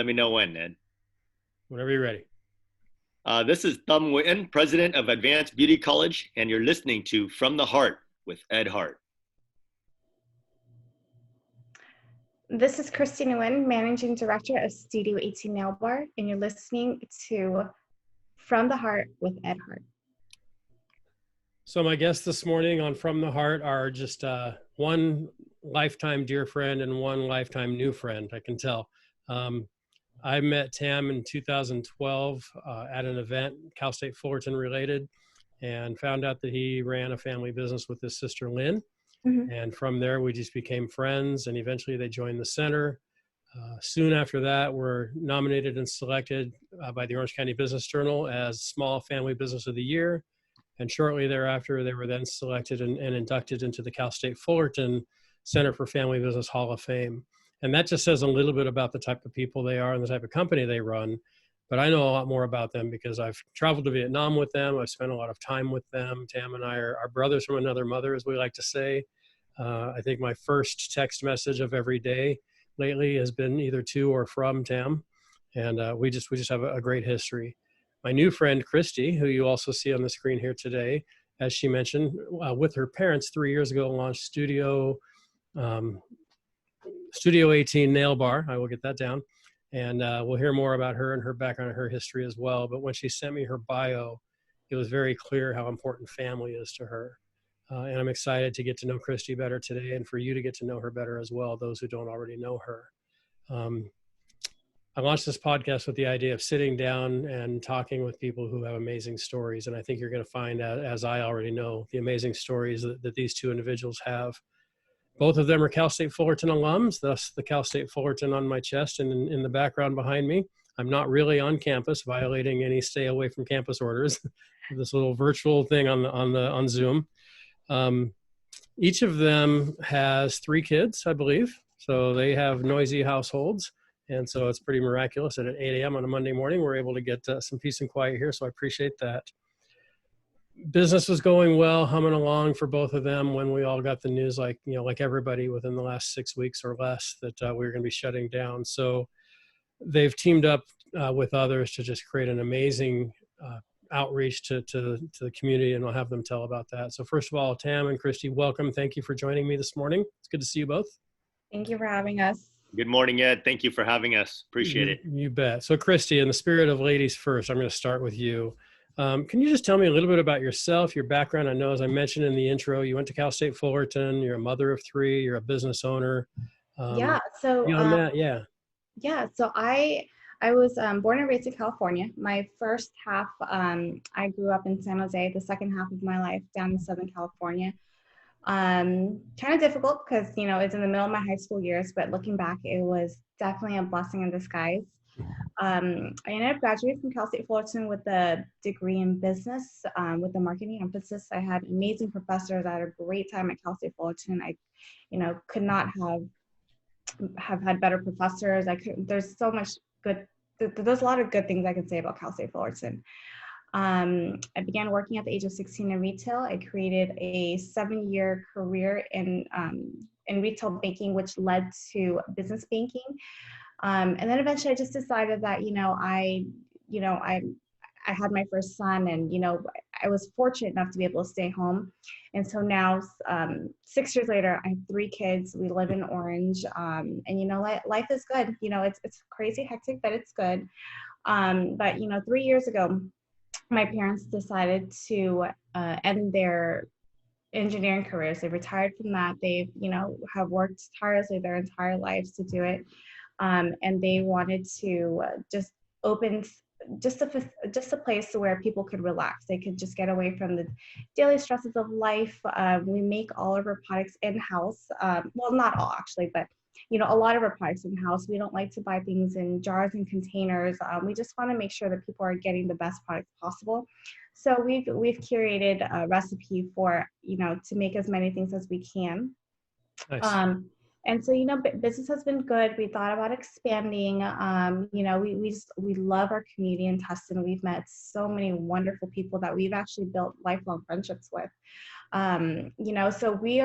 Let me know when, Ned. Whenever you're ready. This is Nguyen, president of Advanced Beauty College, and you're listening to From the Heart with Ed Hart. This is Christie Nguyen, managing director of S2Ep8 Nail Bar, and you're listening to From the Heart with Ed Hart. So my guests this morning on From the Heart are just one lifetime dear friend and one lifetime new friend, I can tell. I met Tam in 2012 at an event, Cal State Fullerton related, and found out that he ran a family business with his sister Nguyen. Mm-hmm. And from there, we just became friends, and eventually they joined the center. Soon after that, we're nominated and selected by the Orange County Business Journal as Small Family Business of the Year. And shortly thereafter, they were then selected and inducted into the Cal State Fullerton Center for Family Business Hall of Fame. And that just says a little bit about the type of people they are and the type of company they run. But I know a lot more about them because I've traveled to Vietnam with them. I've spent a lot of time with them. Tam and I are brothers from another mother, as we like to say. I think my first text message of every day lately has been either to or from Tam. And we just have a great history. My new friend, Christie, who you also see on the screen here today, as she mentioned, with her parents 3 years ago, launched S2Ep8 Nail Bar. I will get that down. And we'll hear more about her and her background and her history as well. But when she sent me her bio, it was very clear how important family is to her. And I'm excited to get to know Christie better today and for you to get to know her better as well, those who don't already know her. I launched this podcast with the idea of sitting down and talking with people who have amazing stories. And I think you're going to find out, as I already know, the amazing stories that these two individuals have. Both of them are Cal State Fullerton alums, thus the Cal State Fullerton on my chest and in the background behind me. I'm not really on campus, violating any stay away from campus orders. This little virtual thing on Zoom. Each of them has 3 kids, I believe. So they have noisy households. And so it's pretty miraculous that at 8 a.m. on a Monday morning, we're able to get some peace and quiet here. So I appreciate that. Business was going well, humming along for both of them when we all got the news, like everybody within the last 6 weeks or less, that we were going to be shutting down. So they've teamed up with others to just create an amazing outreach to the community, and I'll have them tell about that. So first of all, Tam and Christie, welcome. Thank you for joining me this morning. It's good to see you both. Thank you for having us. Good morning, Ed. Thank you for having us. Appreciate it. You bet. So Christie, in the spirit of ladies first, I'm going to start with you. Can you just tell me a little bit about yourself, your background? I know, as I mentioned in the intro, you went to Cal State Fullerton. You're a mother of 3. You're a business owner. Yeah. So beyond that, yeah. Yeah. So I was born and raised in California. My first half, I grew up in San Jose. The second half of my life down in Southern California. Kind of difficult because, it's in the middle of my high school years, but looking back, it was definitely a blessing in disguise. I ended up graduating from Cal State Fullerton with a degree in business, with a marketing emphasis. I had amazing professors. I had a great time at Cal State Fullerton. I, could not have had better professors. There's so much good, there's a lot of good things I can say about Cal State Fullerton. I began working at the age of 16 in retail. I created a 7-year career in retail banking, which led to business banking. And then eventually I just decided that, I had my first son, and, I was fortunate enough to be able to stay home. And so now, 6 years later, I have 3 kids. We live in Orange. And, life is good. It's crazy hectic, but it's good. But 3 years ago, my parents decided to end their engineering careers. They retired from that. They've, have worked tirelessly their entire lives to do it. And they wanted to just open just a place where people could relax. They could just get away from the daily stresses of life. We make all of our products in-house. Well, not all actually, but a lot of our products in-house. We don't like to buy things in jars and containers. We just want to make sure that people are getting the best products possible. So we've curated a recipe for, to make as many things as we can. Nice. And so, business has been good. We thought about expanding. We love our community in Tustin. We've met so many wonderful people that we've actually built lifelong friendships with. So we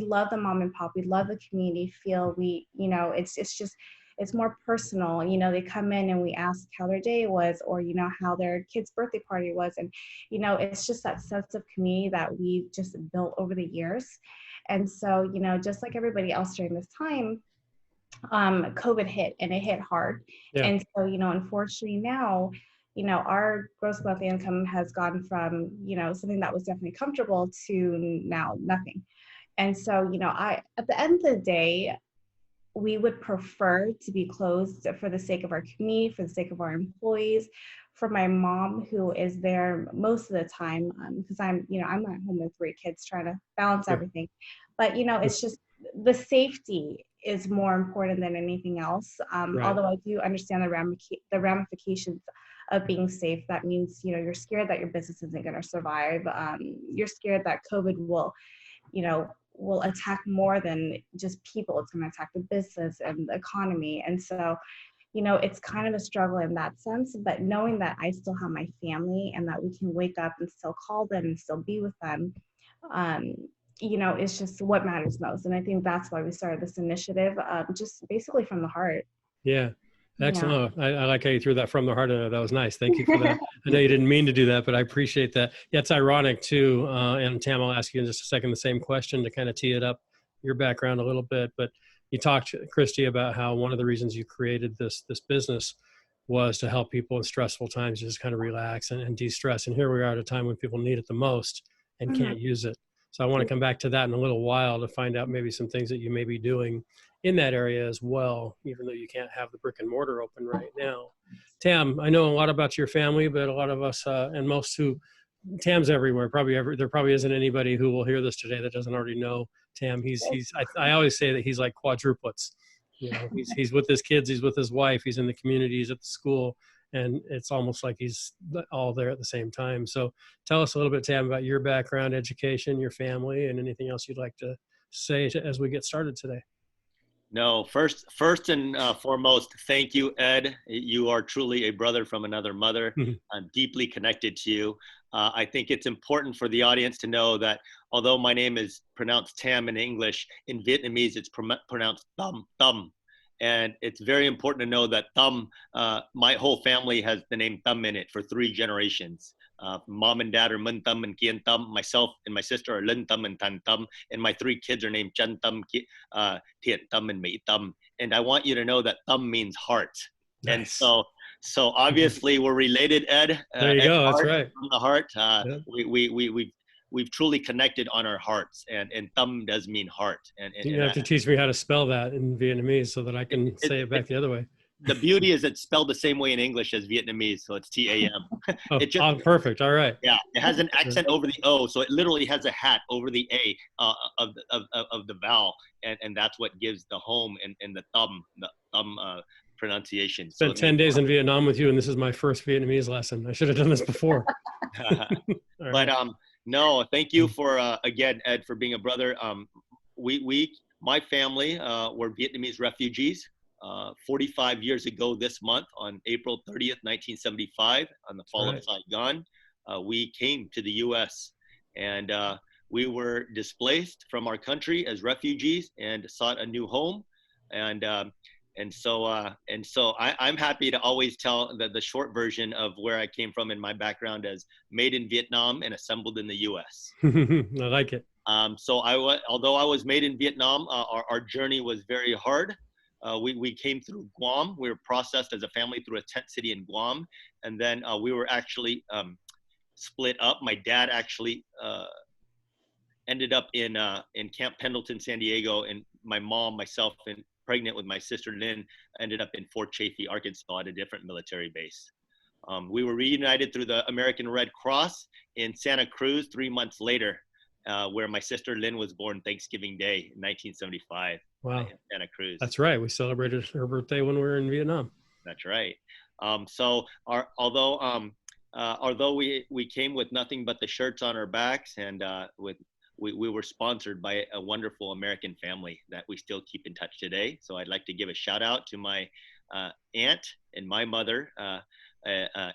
love the mom and pop. We love the community feel. It's it's more personal. They come in and we ask how their day was, or, how their kid's birthday party was. And, it's just that sense of community that we've just built over the years. And so, just like everybody else during this time, COVID hit, and it hit hard. Yeah. And so, unfortunately now, our gross monthly income has gone from, something that was definitely comfortable to now nothing. And so, at the end of the day, we would prefer to be closed for the sake of our community, for the sake of our employees, for my mom, who is there most of the time, because I'm at home with 3 kids trying to balance everything. But, it's just the safety is more important than anything else. Right. Although I do understand the ramifications of being safe. That means, you're scared that your business isn't going to survive. You're scared that COVID will attack more than just people. It's going to attack the business and the economy. And so, it's kind of a struggle in that sense, but knowing that I still have my family and that we can wake up and still call them and still be with them, it's just what matters most. And I think that's why we started this initiative, just basically from the heart. Yeah. Excellent. Yeah. I like how you threw that from the heart. That was nice. Thank you for that. I know you didn't mean to do that, but I appreciate that. Yeah, it's ironic too. And Tam, I'll ask you in just a second the same question to kind of tee it up, your background a little bit. But you talked, Christie, about how one of the reasons you created this business was to help people in stressful times just kind of relax and de-stress. And here we are at a time when people need it the most and can't use it. So I want to come back to that in a little while to find out maybe some things that you may be doing in that area as well, even though you can't have the brick and mortar open right now. Tam, I know a lot about your family, but a lot of us and most who, Tam's everywhere. There probably isn't anybody who will hear this today that doesn't already know Tam. I always say that he's like quadruplets. He's with his kids, he's with his wife, he's in the community, he's at the school, and it's almost like he's all there at the same time. So tell us a little bit, Tam, about your background, education, your family, and anything else you'd like to say as we get started today. No, first and foremost, thank you, Ed. You are truly a brother from another mother. I'm deeply connected to you. I think it's important for the audience to know that although my name is pronounced Tam in English, in Vietnamese it's pronounced Thum. And it's very important to know that Thum, my whole family has the name Thum in it for 3 generations. Mom and dad are Mun Thum and Kien Thum. Myself and my sister are Lin Thum and Tan Thum. And my 3 kids are named Chan Thum, Thiện Thum, and Mỹ Thum. And I want you to know that Thum means heart. Nice. And so obviously we're related, Ed. There you go. That's right. From the heart. We've truly connected on our hearts, and Thum does mean heart. And you have to teach me how to spell that in Vietnamese so that I can say it back the other way. The beauty is it's spelled the same way in English as Vietnamese, so it's T-A-M. Perfect. All right. Yeah, it has an accent over the O, so it literally has a hat over the A of the vowel, and that's what gives the home and the thumb pronunciation. Spent 10 days in Vietnam with you, and this is my first Vietnamese lesson. I should have done this before. But no, thank you for again, Ed, for being a brother. My family were Vietnamese refugees. 45 years ago this month, on April 30th, 1975, on the fall of Saigon, we came to the U.S. and we were displaced from our country as refugees and sought a new home. And so I'm happy to always tell the short version of where I came from in my background as made in Vietnam and assembled in the U.S. I like it. Although I was made in Vietnam, our journey was very hard. We came through Guam. We were processed as a family through a tent city in Guam. And then we were actually split up. My dad actually ended up in Camp Pendleton, San Diego. And my mom, myself, and pregnant with my sister Lynn, ended up in Fort Chaffee, Arkansas at a different military base. We were reunited through the American Red Cross in Santa Cruz 3 months later, where my sister Lynn was born Thanksgiving Day in 1975. Wow. In Santa Cruz. That's right. We celebrated her birthday when we were in Vietnam. That's right. Although we came with nothing but the shirts on our backs, and we were sponsored by a wonderful American family that we still keep in touch today. So I'd like to give a shout out to my aunt and my mother,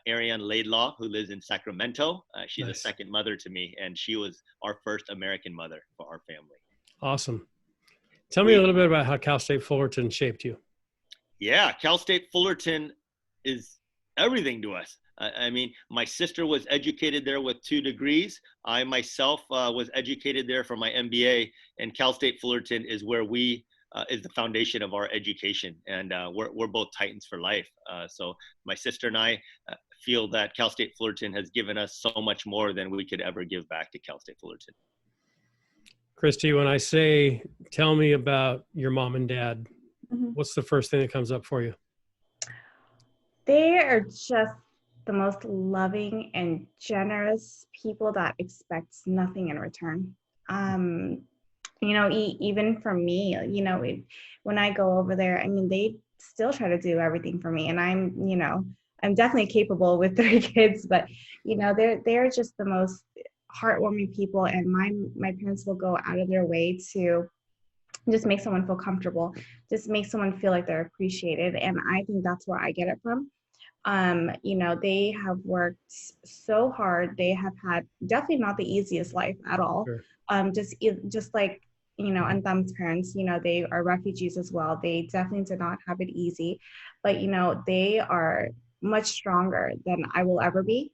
Ariane Laidlaw, who lives in Sacramento. She's nice. A second mother to me, and she was our first American mother for our family. Awesome. Tell me a little bit about how Cal State Fullerton shaped you. Yeah, Cal State Fullerton is everything to us. I mean, my sister was educated there with 2 degrees. I myself was educated there for my MBA, and Cal State Fullerton is where we is the foundation of our education, and we're both Titans for life. So my sister and I feel that Cal State Fullerton has given us so much more than we could ever give back to Cal State Fullerton. Christy, when I say, tell me about your mom and dad, Mm-hmm. what's the first thing that comes up for you? They are just the most loving and generous people that expects nothing in return. You know, even for me, you know, when I go over there, I mean, they still try to do everything for me, and I'm, you know, I'm definitely capable with 3 kids, but you know, they're just the most heartwarming people, and my parents will go out of their way to just make someone feel comfortable, just make someone feel like they're appreciated, and I think that's where I get it from. You know, they have worked so hard. They have had definitely not the easiest life at all. Sure. Just like, you know, Antham's parents, you know, they are refugees as well. They definitely did not have it easy, but you know, they are much stronger than I will ever be.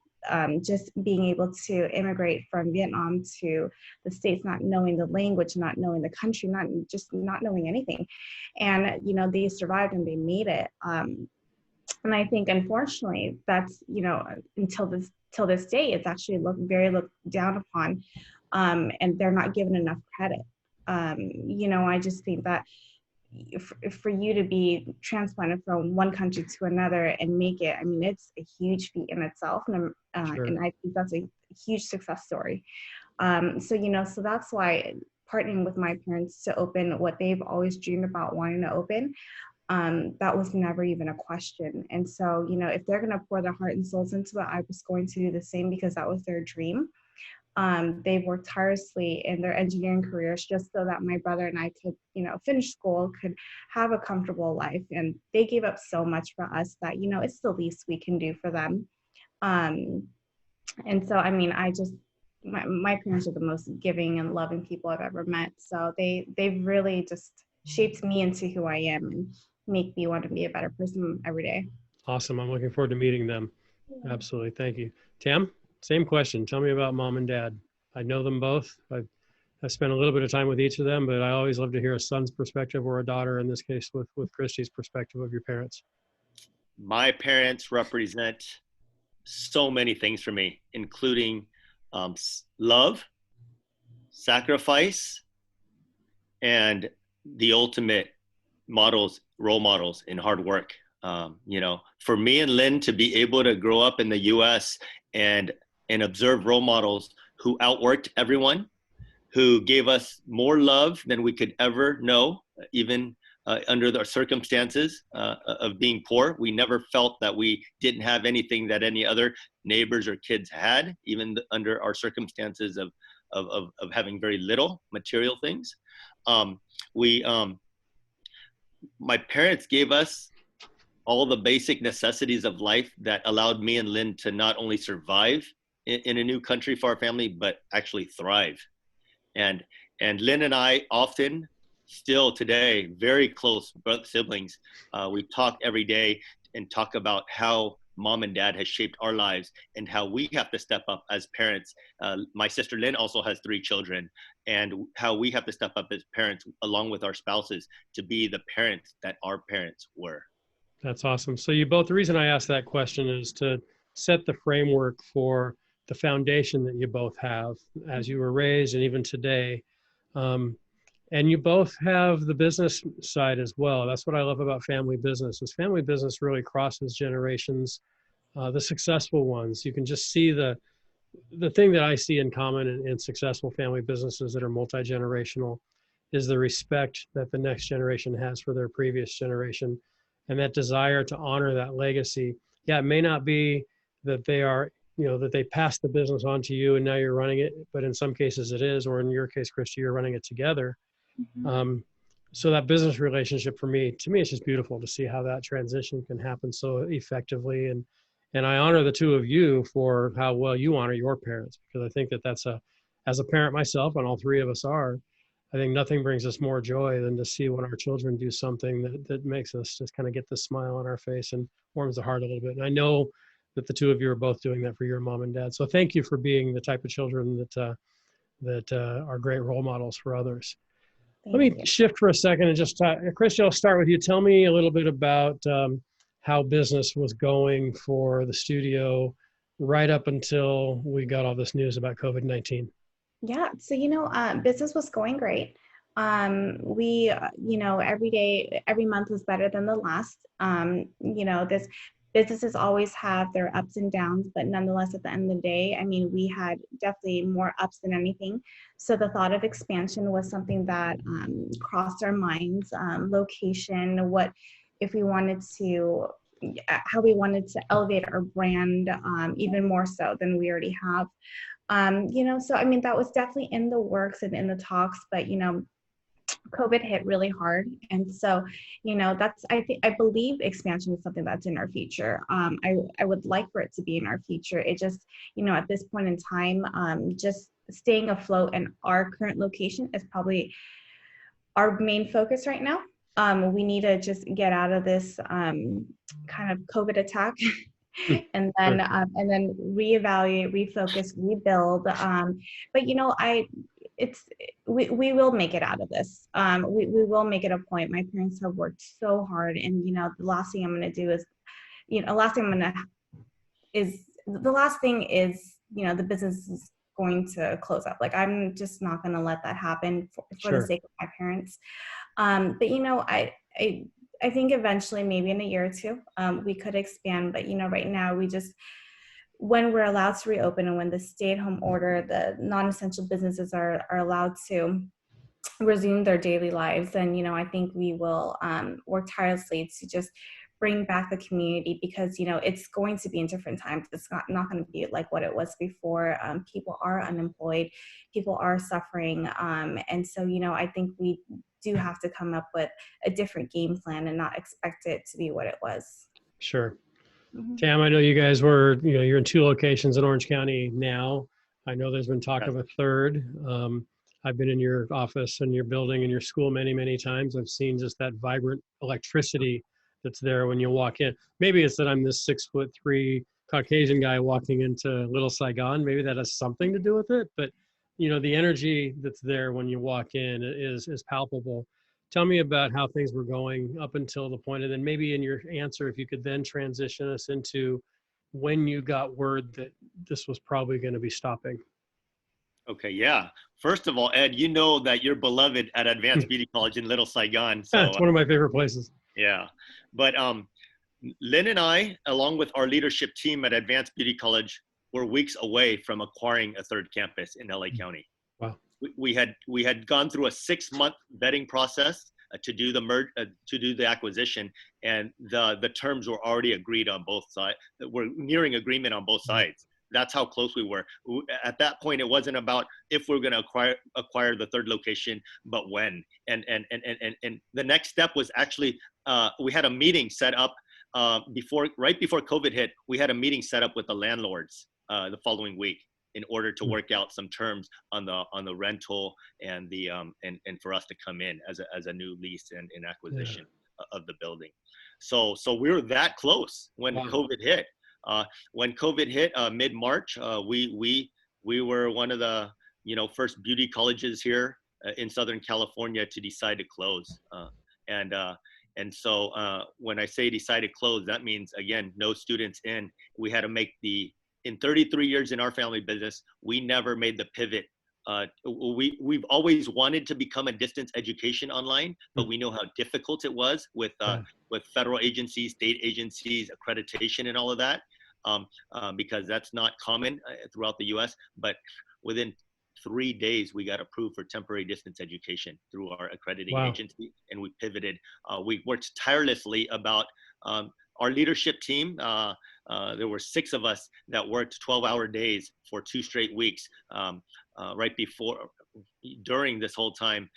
Just being able to immigrate from Vietnam to the States, not knowing the language, not knowing the country, not knowing anything, and you know, they survived and they made it. And I think, unfortunately, that's, you know, until this day, it's actually very looked down upon, and they're not given enough credit. You know, I just think that for you to be transplanted from one country to another and make it, I mean, it's a huge feat in itself, and Sure. and I think that's a huge success story. So you know, so that's why partnering with my parents to open what they've always dreamed about wanting to open, that was never even a question. And so, you know, if they're going to pour their heart and souls into it, I was going to do the same because that was their dream. They've worked tirelessly in their engineering careers just so that my brother and I could, you know, finish school, could have a comfortable life. And they gave up so much for us that, you know, it's the least we can do for them. And so, I mean, my parents are the most giving and loving people I've ever met. So they've really just shaped me into who I am and make me want to be a better person every day. Awesome. I'm looking forward to meeting them. Yeah. Absolutely. Thank you. Tam, same question. Tell me about mom and dad. I know them both. I've spent a little bit of time with each of them, but I always love to hear a son's perspective, or a daughter, in this case, with Christie's perspective of your parents. My parents represent so many things for me, including love, sacrifice, and the ultimate role models in hard work. You know, for me and Lynn to be able to grow up in the U.S. and observe role models who outworked everyone, who gave us more love than we could ever know, even under the circumstances of being poor. We never felt that we didn't have anything that any other neighbors or kids had, even under our circumstances of having very little material things. My parents gave us all the basic necessities of life that allowed me and Lynn to not only survive in a new country for our family, but actually thrive. And Lynn and I often, still today, very close siblings. We talk every day and talk about how mom and dad has shaped our lives and how we have to step up as parents. My sister Lynn also has 3 children, and how we have to step up as parents along with our spouses to be the parents that our parents were. That's awesome. So you both, the reason I asked that question is to set the framework for the foundation that you both have as you were raised and even today. And you both have the business side as well. That's what I love about family business, is family business really crosses generations, the successful ones. You can just see the thing that I see in common in successful family businesses that are multi-generational is the respect that the next generation has for their previous generation, and that desire to honor that legacy. Yeah, it may not be that they are, you know, that they passed the business on to you and now you're running it, but in some cases it is, or in your case, Christy, you're running it together. Mm-hmm. So that business relationship to me, it's just beautiful to see how that transition can happen so effectively. And I honor the 2 of you for how well you honor your parents, because I think that that's as a parent myself, and all 3 of us are, I think nothing brings us more joy than to see when our children do something that makes us just kind of get the smile on our face and warms the heart a little bit. And I know that the two of you are both doing that for your mom and dad. So thank you for being the type of children that are great role models for others. Let Thank me you. shift for a second and just, Christie, I'll start with you. Tell me a little bit about how business was going for the studio right up until we got all this news about COVID-19. Yeah, so business was going great. We, every day, every month was better than the last. This businesses always have their ups and downs, but nonetheless, at the end of the day, I mean, we had definitely more ups than anything. So the thought of expansion was something that crossed our minds. Location, what if we wanted to, how we wanted to elevate our brand even more so than we already have. So I mean, that was definitely in the works and in the talks, but COVID hit really hard. And so, I believe expansion is something that's in our future. I would like for it to be in our future. It just, at this point in time, just staying afloat in our current location is probably our main focus right now. We need to just get out of this kind of COVID attack and then reevaluate, refocus, rebuild. But we will make it out of this. We will make it a point. My parents have worked so hard, and the last thing I'm going to do is, the last thing is the business is going to close up. Like, I'm just not going to let that happen for Sure. the sake of my parents. But I think eventually, maybe in a year or two, we could expand. But right now, when we're allowed to reopen and when the stay-at-home order, the non-essential businesses are allowed to resume their daily lives, then I think we will work tirelessly to just bring back the community, because it's going to be in different times. It's not going to be like what it was before. People are unemployed, people are suffering, and so I think we do have to come up with a different game plan and not expect it to be what it was. Sure. Mm-hmm. Tam, I know you guys you're in 2 locations in Orange County now. I know there's been talk of a third. I've been in your office and your building and your school many, many times. I've seen just that vibrant electricity that's there when you walk in. Maybe it's that I'm this 6'3" Caucasian guy walking into Little Saigon. Maybe that has something to do with it. But the energy that's there when you walk in is palpable. Tell me about how things were going up until the point, and then maybe in your answer, if you could then transition us into when you got word that this was probably going to be stopping. Okay, yeah. First of all, Ed, you know that you're beloved at Advanced Beauty College in Little Saigon. So it's one of my favorite places. Yeah, but Lynn and I, along with our leadership team at Advanced Beauty College, were weeks away from acquiring a third campus in LA County. Wow. We had gone through a 6-month vetting process to do the acquisition, and the terms were already agreed on both sides. We're nearing agreement on both sides. That's how close we were. At that point, it wasn't about if we're going to acquire the third location, but when. And the next step was actually we had a meeting set up right before COVID hit. We had a meeting set up with the landlords the following week in order to work out some terms on the rental and the and for us to come in as a new lease and acquisition of the building. So we were that close when COVID hit. When COVID hit mid-March, we were one of the first beauty colleges here in Southern California to decide to close. And so when I say decide to close, that means, again, no students in. We had to make in 33 years in our family business, we never made the pivot. We've always wanted to become a distance education online, but we know how difficult it was with federal agencies, state agencies, accreditation, and all of that, because that's not common throughout the U.S. But within 3 days, we got approved for temporary distance education through our accrediting agency, and we pivoted. We worked tirelessly about our leadership team. There were 6 of us that worked 12-hour days for 2 straight weeks during this whole time,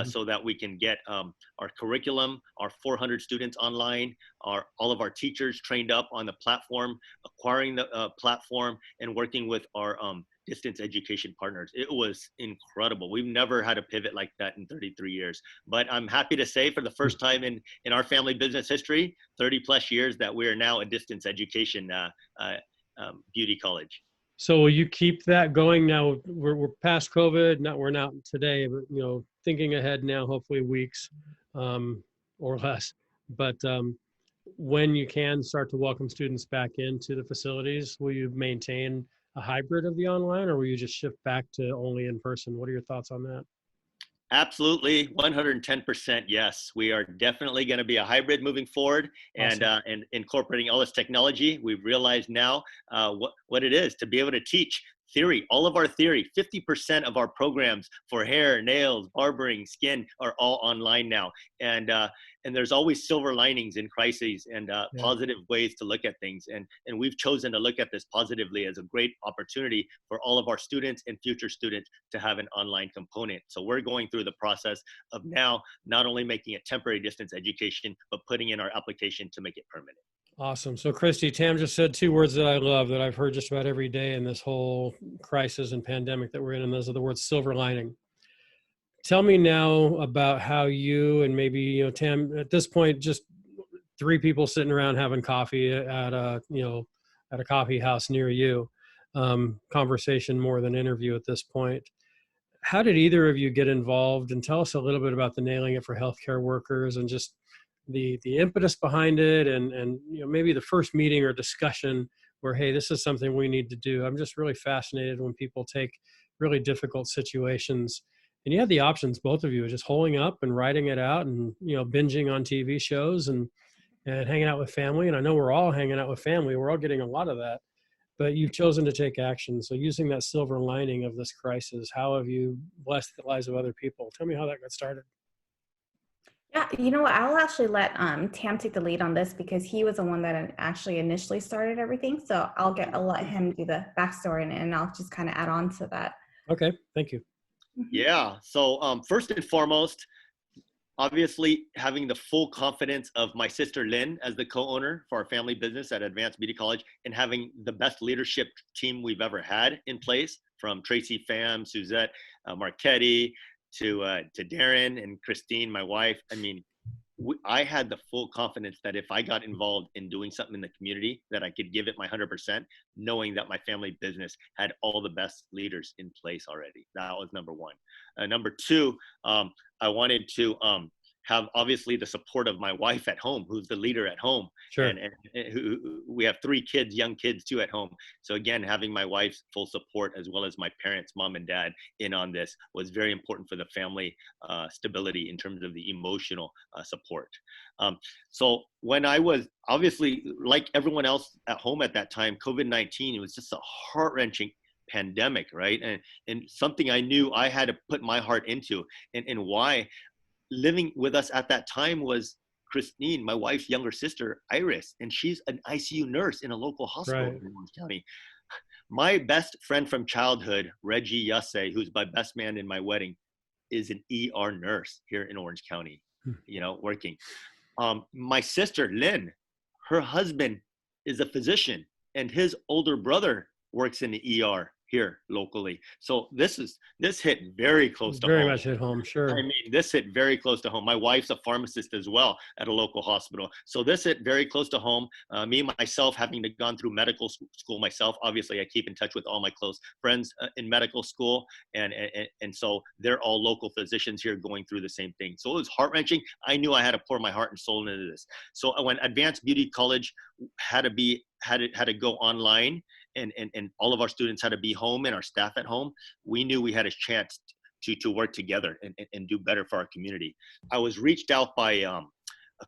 so that we can get our curriculum, our 400 students online, all of our teachers trained up on the platform, acquiring the platform, and working with our distance education partners. It was incredible. We've never had a pivot like that in 33 years. But I'm happy to say for the first time in our family business history, 30 plus years, that we are now a distance education beauty college. So will you keep that going now? We're past COVID. We're not today, but thinking ahead now, hopefully weeks or less. But when you can start to welcome students back into the facilities, will you maintain a hybrid of the online, or will you just shift back to only in person? What are your thoughts on that? Absolutely, 110% yes. We are definitely going to be a hybrid moving forward, and Awesome. and incorporating all this technology. We've realized now what it is to be able to teach theory. All of our theory, 50% of our programs for hair, nails, barbering, skin are all online now, and there's always silver linings in crises and positive ways to look at things. And we've chosen to look at this positively as a great opportunity for all of our students and future students to have an online component. So we're going through the process of now not only making it temporary distance education, but putting in our application to make it permanent. Awesome. So Christie, Tam just said two words that I love, that I've heard just about every day in this whole crisis and pandemic that we're in, and those are the words silver lining. Tell me now about how you and maybe, Tam, at this point, just three people sitting around having coffee at a coffee house near you, conversation more than interview at this point. How did either of you get involved? And tell us a little bit about the Nailing It for Healthcare Workers and just the impetus behind it, and maybe the first meeting or discussion where, hey, this is something we need to do. I'm just really fascinated when people take really difficult situations, and you had the options, both of you, just holding up and writing it out, and binging on TV shows and hanging out with family. And I know we're all hanging out with family. We're all getting a lot of that, but you've chosen to take action. So using that silver lining of this crisis, how have you blessed the lives of other people? Tell me how that got started. Yeah, you know what? I'll actually let Tam take the lead on this because he was the one that actually initially started everything. So I'll let him do the backstory and I'll just kind of add on to that. Okay, thank you. Yeah. So first and foremost, obviously having the full confidence of my sister Lynn as the co-owner for our family business at Advanced Beauty College, and having the best leadership team we've ever had in place, from Tracy Pham, Suzette Marchetti, to Darren and Christine, my wife. I mean, I had the full confidence that if I got involved in doing something in the community, that I could give it my 100%, knowing that my family business had all the best leaders in place already. That was number one. Number two, I wanted to have obviously the support of my wife at home, who's the leader at home. Sure. And who, we have 3 kids, young kids too at home. So again, having my wife's full support, as well as my parents, mom and dad, in on this was very important for the family stability in terms of the emotional support. So when I was, obviously, like everyone else at home at that time, COVID-19, it was just a heart-wrenching pandemic, right? And something I knew I had to put my heart into. And why? Living with us at that time was Christine, my wife's younger sister, Iris, and she's an ICU nurse in a local hospital in Orange County. My best friend from childhood, Reggie Yasse, who's my best man in my wedding, is an ER nurse here in Orange County, working. My sister, Lynn, her husband is a physician, and his older brother works in the ER here locally. So this hit very close to home. Very much hit home, sure. I mean, this hit very close to home. My wife's a pharmacist as well at a local hospital. So this hit very close to home. Me, myself, having gone through medical school myself, obviously I keep in touch with all my close friends in medical school. And so they're all local physicians here going through the same thing. So it was heart-wrenching. I knew I had to pour my heart and soul into this. So when Advanced Beauty College had to go online, and all of our students had to be home and our staff at home, we knew we had a chance to work together and do better for our community. I was reached out by a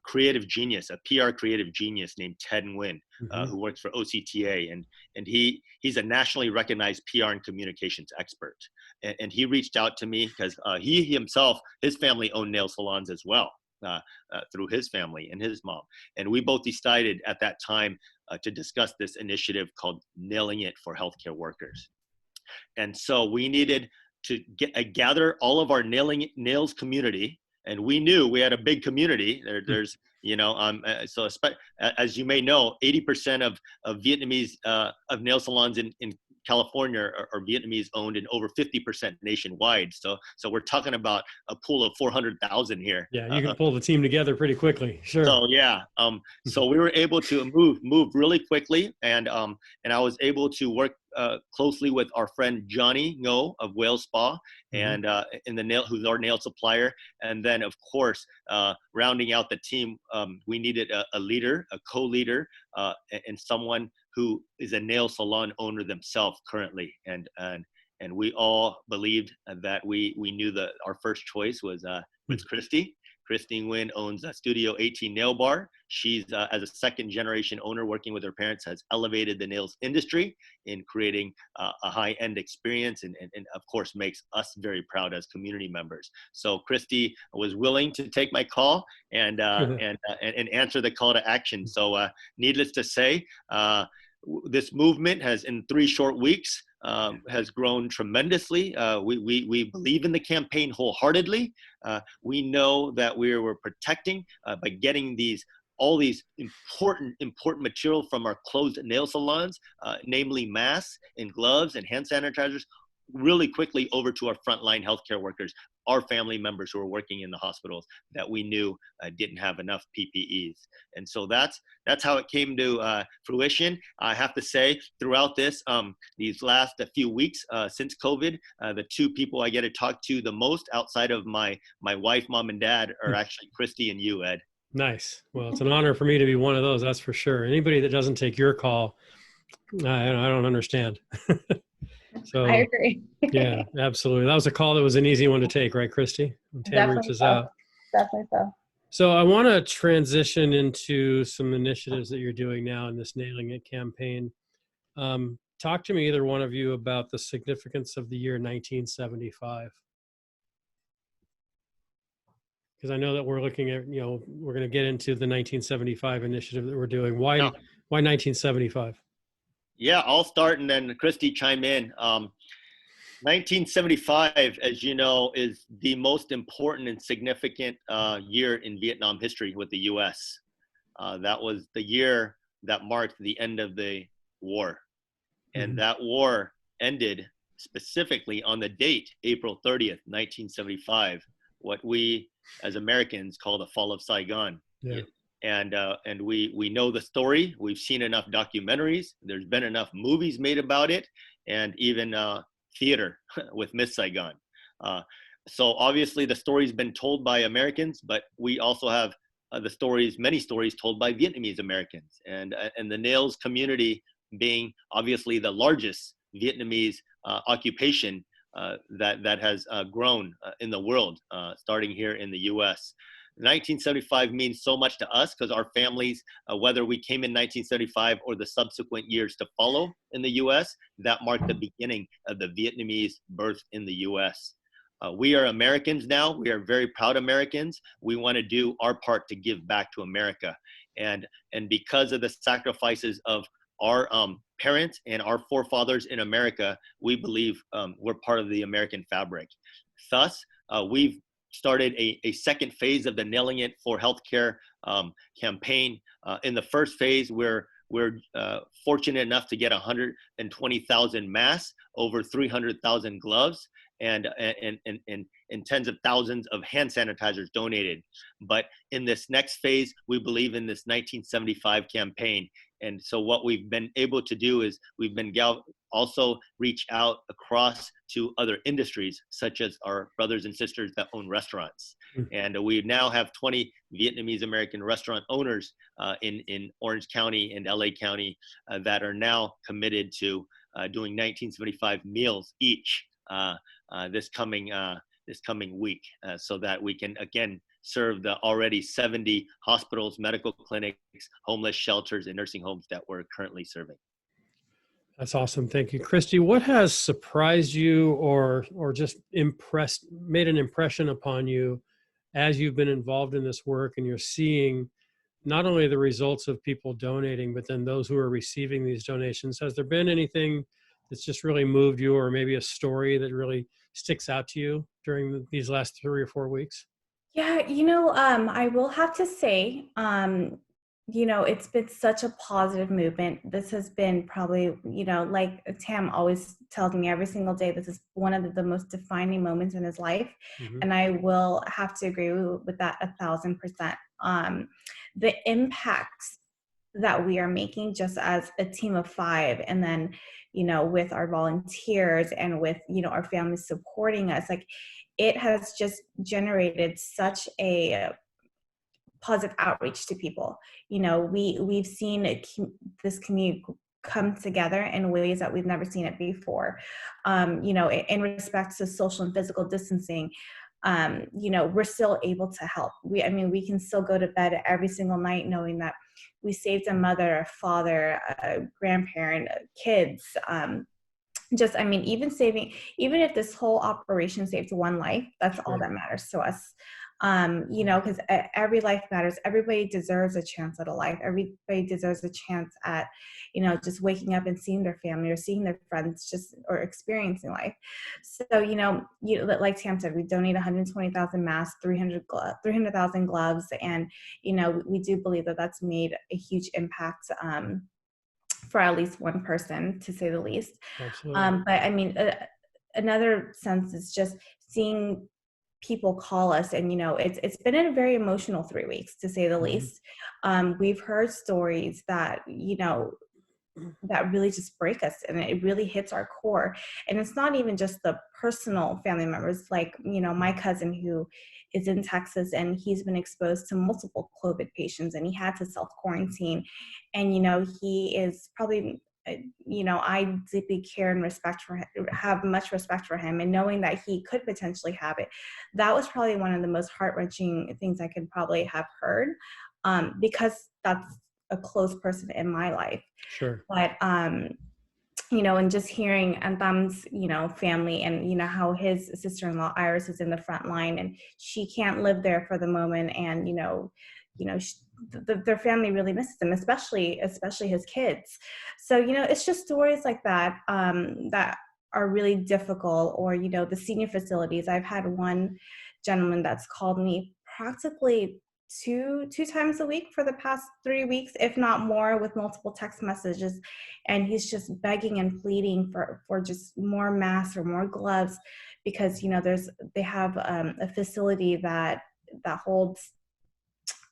creative genius, a PR creative genius named Ted Nguyen, who works for OCTA, and he's a nationally recognized PR and communications expert. And he reached out to me because he himself, his family owned nail salons as well. Through his family and his mom. And we both decided at that time to discuss this initiative called Nailing It for Healthcare Workers. And so we needed to gather all of our nails community. And we knew we had a big community. There's, as you may know, 80% of Vietnamese of nail salons in California are Vietnamese owned and over 50% nationwide. So we're talking about a pool of 400,000 here. Yeah, you can pull the team together pretty quickly. Sure. So yeah, so we were able to move really quickly, and I was able to work closely with our friend Johnny Ngo of Whale Spa, and who's our nail supplier. And then of course, rounding out the team, we needed a leader, a co-leader, and someone who is a nail salon owner themselves currently. And we all believed that we knew that our first choice was Christie. Christie Nguyen owns S2Ep8 nail bar. She's, as a second generation owner working with her parents, has elevated the nails industry in creating a high-end experience, and of course makes us very proud as community members. So Christie was willing to take my call and answer the call to action. So needless to say, this movement has, in 3 short weeks, has grown tremendously. We believe in the campaign wholeheartedly. We know that we're protecting by getting all these important material from our closed nail salons, namely masks and gloves and hand sanitizers, really quickly over to our frontline healthcare workers, our family members who are working in the hospitals that we knew didn't have enough PPEs. And so that's how it came to fruition. I have to say, throughout these last few weeks since COVID, the 2 people I get to talk to the most outside of my wife, mom, and dad are actually Christie and you, Ed. Nice. Well, it's an honor for me to be one of those, that's for sure. Anybody that doesn't take your call, I don't understand. So I agree. Yeah, absolutely. That was a call that was an easy one to take, right, Christie? Definitely so. Definitely so. So I want to transition into some initiatives that you're doing now in this Nailing It campaign. Talk to me, either one of you, about the significance of the year 1975. Because I know that we're looking at, we're going to get into the 1975 initiative that we're doing. Why 1975? Yeah, I'll start and then Christie chime in. 1975, as you know, is the most important and significant year in Vietnam history with the U.S. That was the year that marked the end of the war. And that war ended specifically on the date, April 30th, 1975, what we as Americans call the fall of Saigon. Yeah. And we know the story. We've seen enough documentaries. There's been enough movies made about it, and even theater with Miss Saigon. So obviously the story's been told by Americans, but we also have many stories told by Vietnamese Americans, and the nails community being obviously the largest Vietnamese occupation that has grown in the world, starting here in the U.S. 1975 means so much to us because our families, whether we came in 1975 or the subsequent years to follow in the U.S., that marked the beginning of the Vietnamese birth in the U.S. We are Americans now. We are very proud Americans. We want to do our part to give back to America. And because of the sacrifices of our parents and our forefathers in America, we believe we're part of the American fabric. Thus, we've started a second phase of the Nailing It for Healthcare campaign. In the first phase, we're fortunate enough to get 120,000 masks, over 300,000 gloves, and tens of thousands of hand sanitizers donated. But in this next phase, we believe in this 1975 campaign. And so what we've been able to do is we've been also reach out across to other industries, such as our brothers and sisters that own restaurants. And we now have 20 Vietnamese American restaurant owners in Orange County and LA County that are now committed to doing 1975 meals each this coming week, so that we can again serve the already 70 hospitals, medical clinics, homeless shelters, and nursing homes that we're currently serving. That's awesome. Thank you. Christie, what has surprised you or just made an impression upon you as you've been involved in this work and you're seeing not only the results of people donating, but then those who are receiving these donations? Has there been anything that's just really moved you, or maybe a story that really sticks out to you during these last 3 or 4 weeks? Yeah, I will have to say, It's been such a positive movement. This has been probably, like Tam always tells me every single day, this is one of the most defining moments in his life. Mm-hmm. And I will have to agree with that 1,000%. The impacts that we are making just as a team of 5, and then, with our volunteers and with, our families supporting us, like it has just generated such a positive outreach to people. We've seen this community come together in ways that we've never seen it before. In respect to social and physical distancing, we're still able to help. We can still go to bed every single night knowing that we saved a mother, a father, a grandparent, kids. Even if this whole operation saves one life, that's all that matters to us. Because every life matters. Everybody deserves a chance at a life. Everybody deserves a chance at, just waking up and seeing their family or seeing their friends, or experiencing life. So, like Tam said, we donate 120,000 masks, 300,000 gloves, and we do believe that that's made a huge impact. For at least one person, to say the least. Absolutely. But another sense is just seeing people call us, and it's been a very emotional 3 weeks, to say the Mm-hmm. least. We've heard stories that that really just break us, and it really hits our core. And it's not even just the personal family members, like my cousin who is in Texas, and he's been exposed to multiple COVID patients, and he had to self-quarantine. And he is probably, I deeply care and have much respect for him, and knowing that he could potentially have it, that was probably one of the most heart-wrenching things I could probably have heard, because that's a close person in my life. Sure. But and just hearing Antam's, family, and how his sister-in-law Iris is in the front line, and she can't live there for the moment, and their family really misses him, especially his kids. So it's just stories like that that are really difficult. Or the senior facilities. I've had one gentleman that's called me practically two times a week for the past 3 weeks, if not more, with multiple text messages, and he's just begging and pleading for just more masks or more gloves, because they have a facility that holds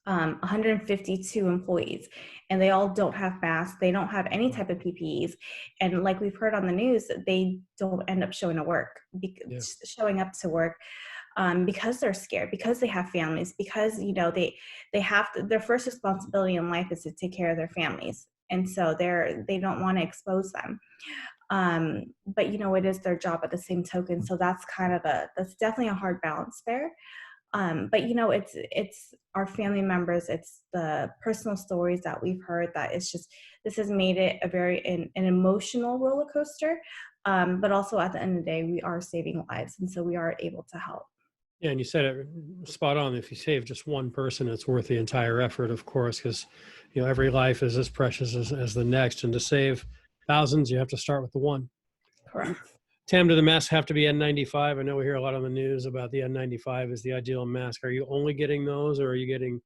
152 employees, and they all don't have masks. They don't have any type of PPEs, and like we've heard on the news, they don't end up showing up to work because they're scared, because they have families, because they have their first responsibility in life is to take care of their families, and so they don't want to expose them. But it is their job at the same token. So that's definitely a hard balance there. But it's our family members, it's the personal stories that we've heard, that this has made it an emotional roller coaster. But also at the end of the day, we are saving lives, and so we are able to help. Yeah, and you said it spot on. If you save just one person, it's worth the entire effort, of course, because every life is as precious as the next. And to save thousands, you have to start with the one. Correct. Tam, do the masks have to be N95? I know we hear a lot on the news about the N95 is the ideal mask. Are you only getting those, or are you getting,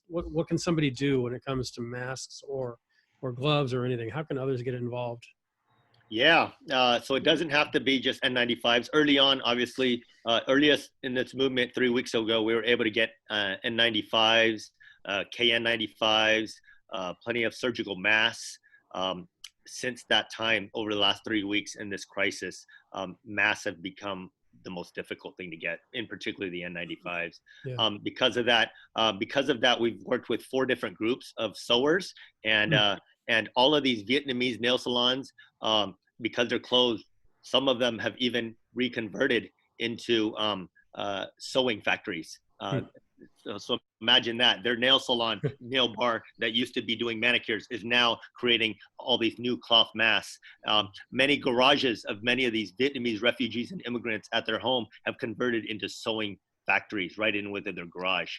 what can somebody do when it comes to masks or gloves or anything? How can others get involved? Yeah, so it doesn't have to be just N95s. Early on, obviously, earliest in this movement 3 weeks ago, we were able to get N95s, KN95s, plenty of surgical masks. Since that time, over the last 3 weeks in this crisis, masks have become the most difficult thing to get, in particular the N95s. Yeah. Because of that, we've worked with 4 different groups of sewers, and all of these Vietnamese nail salons, because they're closed, some of them have even reconverted into sewing factories. So imagine that. Their nail salon, nail bar that used to be doing manicures is now creating all these new cloth masks. Many garages of many of these Vietnamese refugees and immigrants at their home have converted into sewing factories right in within their garage.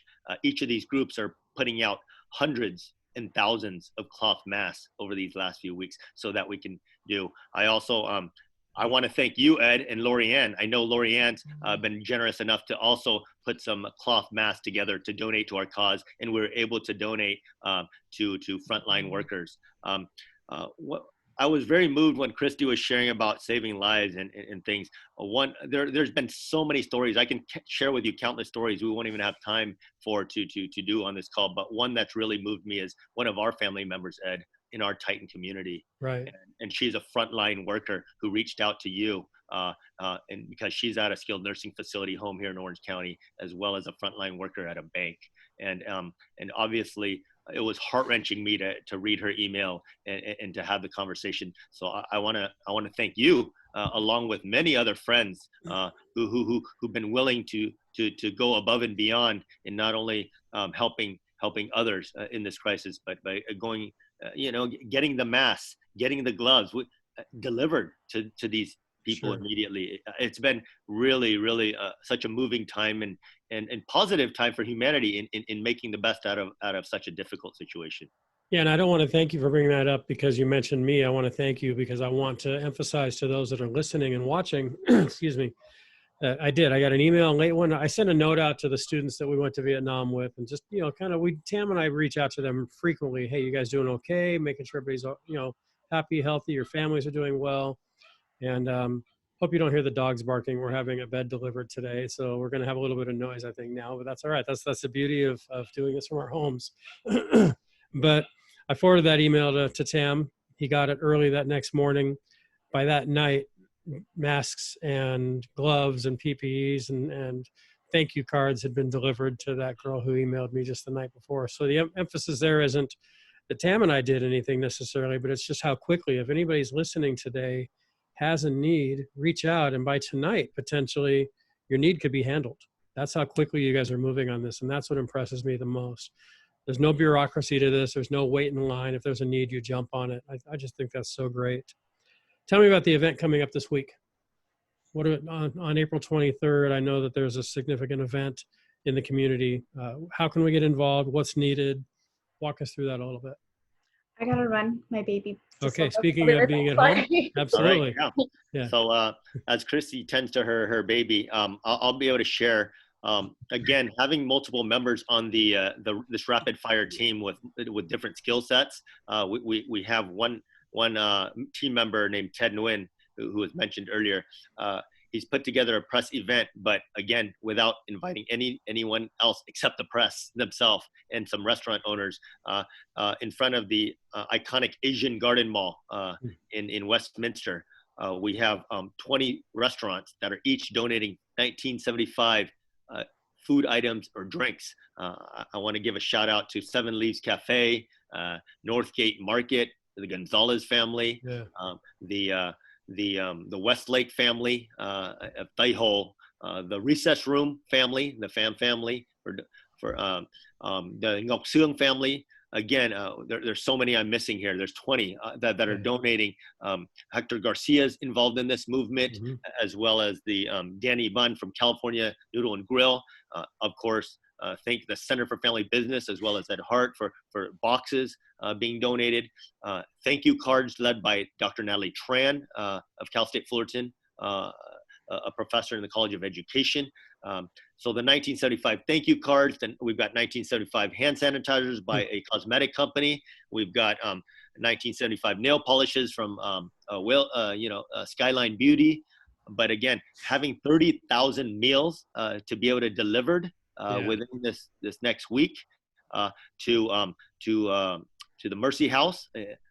Each of these groups are putting out hundreds and thousands of cloth masks over these last few weeks so that we can do. I also I want to thank you, Ed, and Lorianne. I know Lorianne's been generous enough to also put some cloth masks together to donate to our cause, and we were able to donate to frontline workers. What I was very moved when Christie was sharing about saving lives and things. There's been so many stories. I can share with you countless stories we won't even have time for to do on this call. But one that's really moved me is one of our family members, Ed, in our Titan community. Right. And she's a frontline worker who reached out to you, and because she's at a skilled nursing facility home here in Orange County, as well as a frontline worker at a bank. And obviously, it was heart-wrenching me to read her email and to have the conversation. So I want to thank you, along with many other friends who've been willing to go above and beyond in not only helping others in this crisis, but by going, getting the masks, getting the gloves delivered to these people immediately. It's been really, really such a moving time and positive time for humanity in making the best out of such a difficult situation. Yeah, and I don't want to thank you for bringing that up because you mentioned me. I want to thank you because I want to emphasize to those that are listening and watching, excuse me, I got an email late one. I sent a note out to the students that we went to Vietnam with, and just, Tam and I reach out to them frequently. Hey, you guys doing okay? Making sure everybody's, happy, healthy, your families are doing well. And hope you don't hear the dogs barking. We're having a bed delivered today, so we're going to have a little bit of noise, I think, now, but that's all right. That's the beauty of doing this from our homes. But I forwarded that email to Tam. He got it early that next morning. By that night, masks and gloves and PPEs and thank you cards had been delivered to that girl who emailed me just the night before. So the emphasis there isn't that Tam and I did anything necessarily, but it's just how quickly, if anybody's listening today has a need, reach out, and by tonight, potentially, your need could be handled. That's how quickly you guys are moving on this, and that's what impresses me the most. There's no bureaucracy to this. There's no wait in line. If there's a need, you jump on it. I just think that's so great. Tell me about the event coming up this week. What on April 23rd, I know that there's a significant event in the community. How can we get involved? What's needed? Walk us through that a little bit. I gotta run. My baby. Okay, speaking of being at home, absolutely. Right, yeah. So as Christie tends to her baby, I'll be able to share. Again, having multiple members on this rapid fire team with different skill sets. We have one team member named Ted Nguyen, who was mentioned earlier. He's put together a press event, but again, without inviting anyone else except the press themselves and some restaurant owners, in front of the iconic Asian Garden Mall in Westminster. We have 20 restaurants that are each donating 1975 food items or drinks. I want to give a shout out to Seven Leaves Cafe, Northgate Market, the Gonzalez family, the Westlake family of Taiho, the Recess Room family, the Pham family, for the Ngọc Sương family. Again, there's so many I'm missing here. There's 20 that are donating. Hector Garcia's involved in this movement, as well as the Danny Bunn from California Noodle and Grill. Of course, thank the Center for Family Business, as well as Ed Hart for boxes being donated. Thank you cards led by Dr. Natalie Tran of Cal State Fullerton, a professor in the College of Education. So the 1975 thank you cards, then we've got 1975 hand sanitizers by a cosmetic company. We've got 1975 nail polishes from Skyline Beauty. But again, having 30,000 meals to be able to delivered within this next week to the Mercy House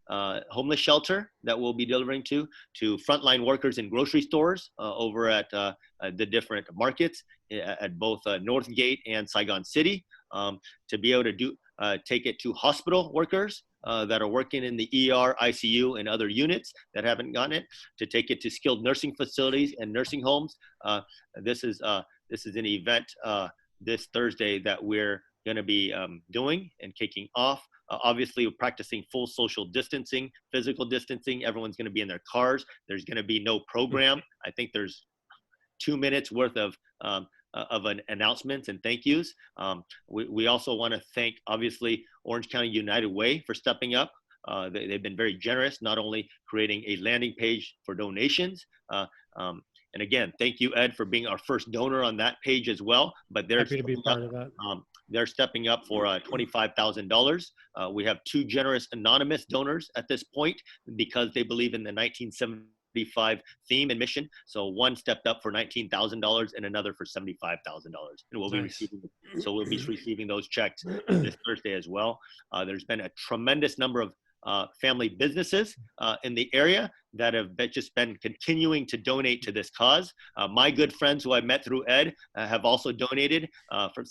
homeless shelter that we'll be delivering to frontline workers in grocery stores over at the different markets at both Northgate and Saigon City, to be able to take it to hospital workers that are working in the ER, ICU, and other units that haven't gotten it, to take it to skilled nursing facilities and nursing homes. This is an event this Thursday that we're going to be doing and kicking off. Obviously, we're practicing full social distancing, physical distancing. Everyone's going to be in their cars. There's going to be no program. I think there's 2 minutes worth of an announcements and thank yous. We also want to thank, obviously, Orange County United Way for stepping up. They've been very generous, not only creating a landing page for donations. And again, thank you, Ed, for being our first donor on that page as well. But they're happy to be part of that. They're stepping up for $25,000. We have 2 generous anonymous donors at this point because they believe in the 1975 theme and mission. So one stepped up for $19,000 and another for $75,000. And we'll be receiving those checks this Thursday as well. There's been a tremendous number of family businesses in the area that have just been continuing to donate to this cause. My good friends who I met through Ed have also donated for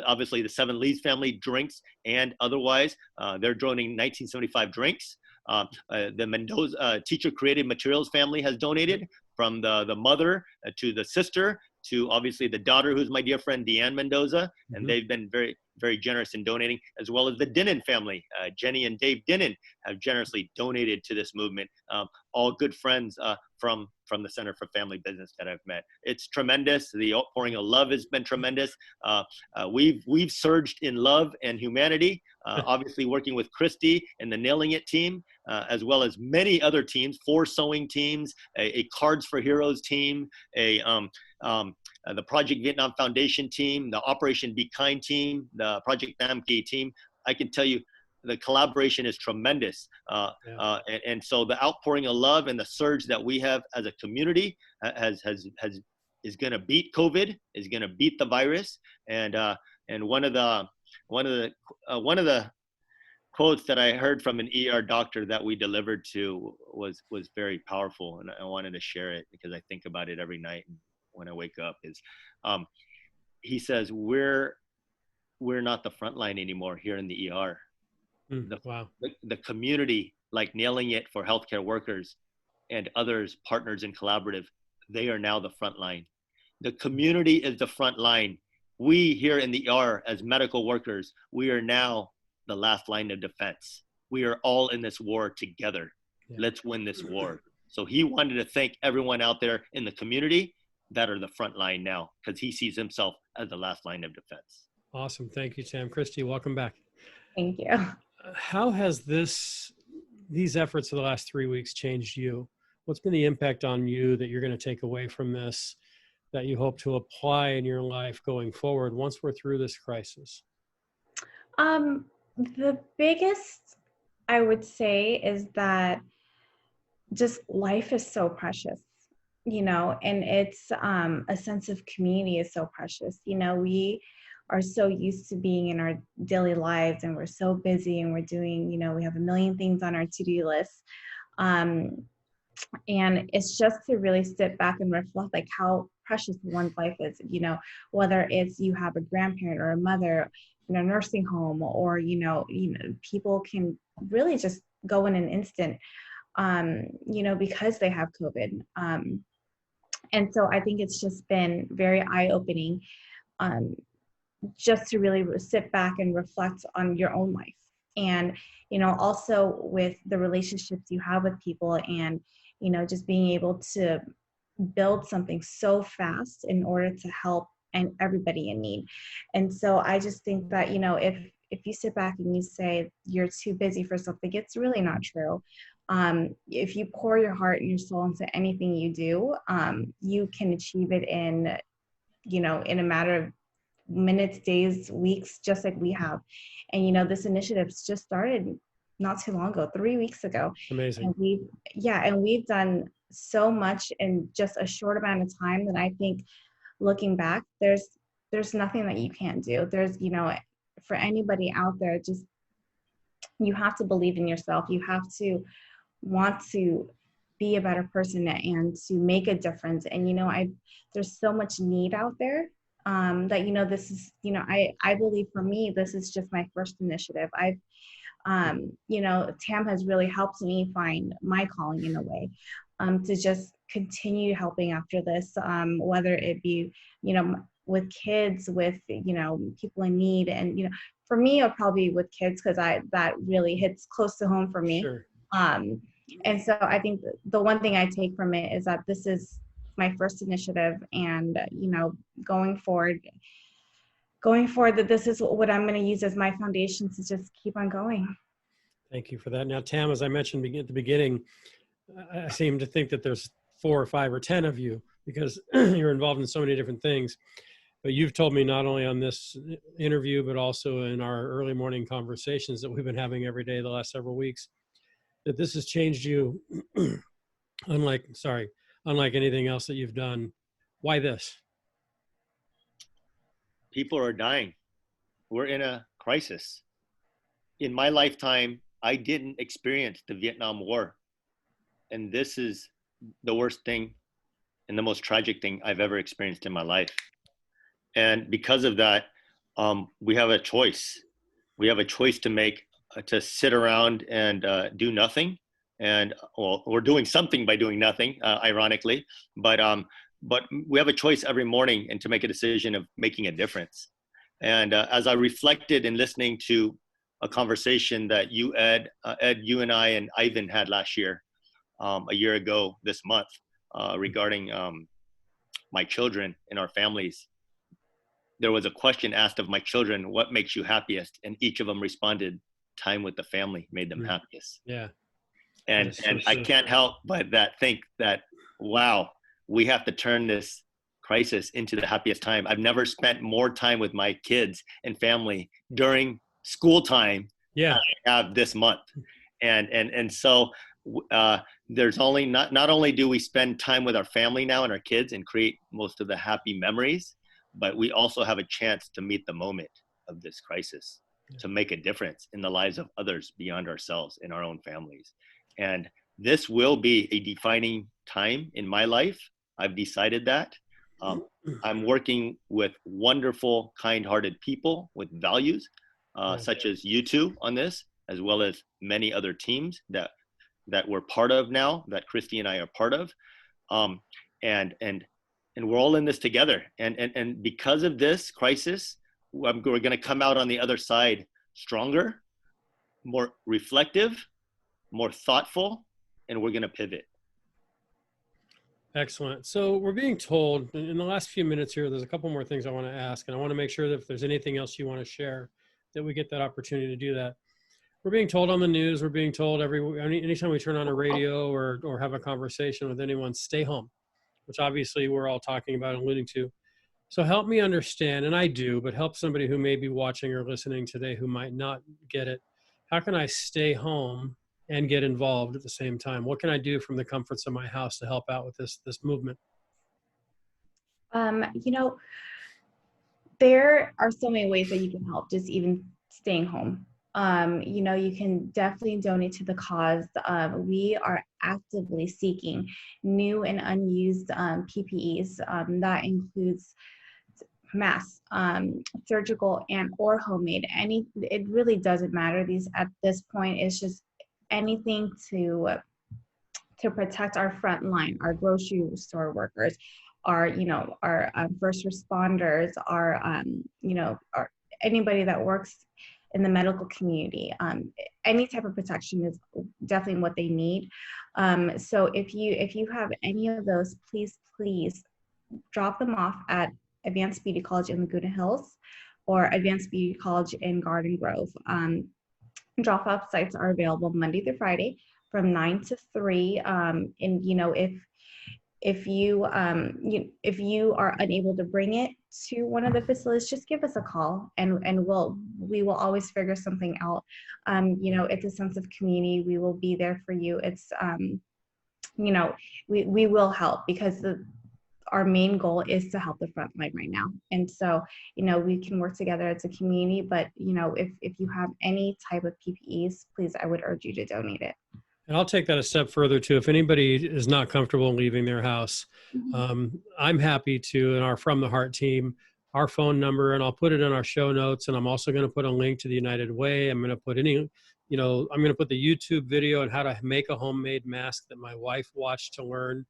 obviously the 7 Lee's family drinks and otherwise. They're donating 1975 drinks. The Mendoza Teacher Created Materials family has donated, from the mother to the sister to obviously the daughter, who's my dear friend Deanne Mendoza, and they've been very, very generous in donating, as well as the Dinnan family. Jenny and Dave Dinnan have generously donated to this movement. All good friends from the Center for Family Business that I've met. It's tremendous. The outpouring of love has been tremendous. We've surged in love and humanity, obviously working with Christie and the Nailing It team, as well as many other teams, 4 sewing teams, a Cards for Heroes team, the Project Vietnam Foundation team, the Operation Be Kind team, the Project Namki team. I can tell you the collaboration is tremendous. And so the outpouring of love and the surge that we have as a community is going to beat COVID, is going to beat the virus. And one of the quotes that I heard from an ER doctor that we delivered to was very powerful, and I wanted to share it because I think about it every night when I wake up. Is he says, we're not the front line anymore here in the ER. The community, like Nailing It for healthcare workers and others, partners in collaborative, they are now the front line. The community is the front line. We here in the ER as medical workers, we are now the last line of defense. We are all in this war together. Let's win this war. So he wanted to thank everyone out there in the community that are the front line now, because he sees himself as the last line of defense. Awesome. Thank you, Sam. Christie, welcome back. Thank you. How has these efforts of the last 3 weeks changed you? What's been the impact on you that you're going to take away from this, that you hope to apply in your life going forward once we're through this crisis? The biggest, I would say, is that just life is so precious, and it's a sense of community is so precious. We are so used to being in our daily lives, and we're so busy, and we're doing, we have a million things on our to-do list. And it's just to really sit back and reflect, like, how precious one's life is, whether it's you have a grandparent or a mother in a nursing home, or, people can really just go in an instant, because they have COVID. And so I think it's just been very eye-opening, just to really sit back and reflect on your own life. And, also with the relationships you have with people, and, just being able to build something so fast in order to help and everybody in need. And so I just think that, if you sit back and you say you're too busy for something, it's really not true. If you pour your heart and your soul into anything you do, you can achieve it in a matter of minutes, days, weeks, just like we have. And, this initiative's just started not too long ago, 3 weeks ago. Amazing. And we've done so much in just a short amount of time that I think, looking back, there's nothing that you can't do. There's, for anybody out there, just, you have to believe in yourself. You have to want to be a better person and to make a difference. And, there's so much need out there, that, this is, I believe for me, this is just my first initiative. Tam has really helped me find my calling in a way, to just continue helping after this, whether it be, with kids, with, people in need. And, for me, it'll probably be with kids, because that really hits close to home for me. Sure. And so I think the one thing I take from it is that this is my first initiative, and, going forward, that this is what I'm going to use as my foundation to just keep on going. Thank you for that. Now, Tam, as I mentioned at the beginning, I seem to think that there's 4 or 5 or 10 of you because you're involved in so many different things. But you've told me not only on this interview, but also in our early morning conversations that we've been having every day the last several weeks, that this has changed you unlike anything else that you've done. Why this? People are dying. We're in a crisis. In my lifetime, I didn't experience the Vietnam War. And this is the worst thing and the most tragic thing I've ever experienced in my life. And because of that, we have a choice. We have a choice to make, to sit around and do nothing. And well, we're doing something by doing nothing, ironically. But we have a choice every morning and to make a decision of making a difference. And as I reflected in listening to a conversation that you, Ed, you and I and Ivan had last year, a year ago this month, regarding my children and our families. There was a question asked of my children, what makes you happiest? And each of them responded, time with the family made them happiest. Yeah. And I can't help but think that, wow, we have to turn this crisis into the happiest time. I've never spent more time with my kids and family during school time than I have this month. And so there's only not only do we spend time with our family now and our kids and create most of the happy memories, but we also have a chance to meet the moment of this crisis, to make a difference in the lives of others beyond ourselves in our own families. And this will be a defining time in my life. I've decided that. I'm working with wonderful, kind-hearted people with values, such as you two on this, as well as many other teams that we're part of now, that Christie and I are part of. And we're all in this together. And because of this crisis, we're going to come out on the other side stronger, more reflective, more thoughtful, and we're going to pivot. Excellent. So we're being told in the last few minutes here, there's a couple more things I want to ask, and I want to make sure that if there's anything else you want to share, that we get that opportunity to do that. We're being told on the news, we're being told anytime we turn on a radio or have a conversation with anyone, stay home, which obviously we're all talking about and alluding to. So help me understand, and I do, but help somebody who may be watching or listening today who might not get it. How can I stay home and get involved at the same time? What can I do from the comforts of my house to help out with this movement? There are so many ways that you can help, just even staying home. You can definitely donate to the cause. We are actively seeking new and unused PPEs. That includes masks, surgical and or homemade. It really doesn't matter. At this point, it's just anything to protect our front line, our grocery store workers, our first responders, our anybody that works in the medical community. Any type of protection is definitely what they need. So if you have any of those, please drop them off at Advanced Beauty College in Laguna Hills or Advanced Beauty College in Garden Grove. Drop-off sites are available Monday through Friday from 9 to 3. And if you are unable to bring it to one of the facilities, just give us a call and we will always figure something out. It's a sense of community. We will be there for you. It's we will help because our main goal is to help the front line right now. And so, we can work together as a community, but if you have any type of PPEs, please, I would urge you to donate it. And I'll take that a step further too. If anybody is not comfortable leaving their house, I'm happy to, and our From the Heart team, our phone number, and I'll put it in our show notes. And I'm also going to put a link to the United Way. I'm going to put I'm going to put the YouTube video on how to make a homemade mask that my wife watched to learn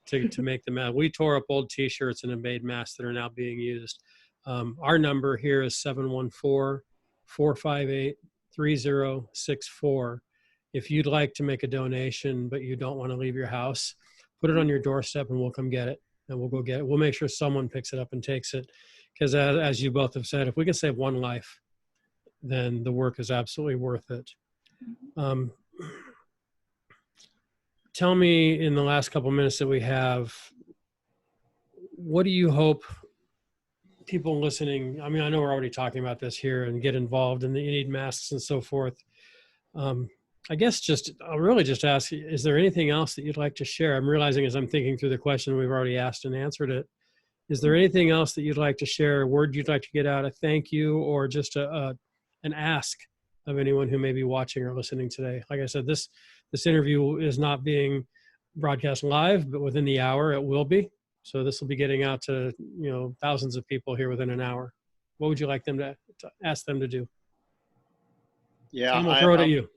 to make the mask. We tore up old t-shirts and have made masks that are now being used. Our number here is 714-458-3064. If you'd like to make a donation, but you don't want to leave your house, put it on your doorstep and we'll come get it. And we'll go get it. We'll make sure someone picks it up and takes it. Because as you both have said, if we can save one life, then the work is absolutely worth it. Tell me, in the last couple minutes that we have, what do you hope people listening, I mean, I know we're already talking about this here and get involved and you need masks and so forth. I guess I'll really just ask, is there anything else that you'd like to share? I'm realizing as I'm thinking through the question, we've already asked and answered it. Is there anything else that you'd like to share, a word you'd like to get out, a thank you, or just an ask of anyone who may be watching or listening today? Like I said, this interview is not being broadcast live, but within the hour it will be. So this will be getting out to, thousands of people here within an hour. What would you like them to ask them to do? Yeah, Tom, I'll throw it at you.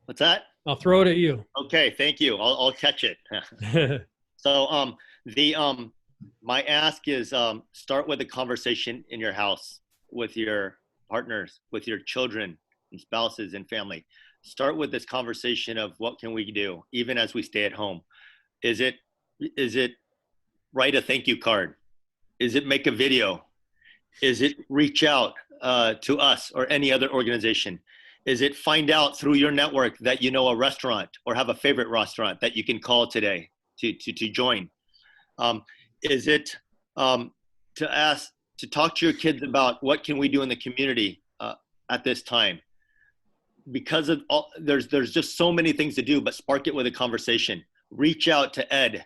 What's that? I'll throw it at you. Okay, thank you. I'll catch it. So my ask is start with a conversation in your house with your partners, with your children and spouses and family. Start with this conversation of what can we do even as we stay at home. Is it write a thank you card? Is it make a video? Is it reach out to us or any other organization? Is it find out through your network that you know a restaurant or have a favorite restaurant that you can call today to join? Is it to talk to your kids about what can we do in the community at this time? Because of there's just so many things to do, but spark it with a conversation. Reach out to Ed.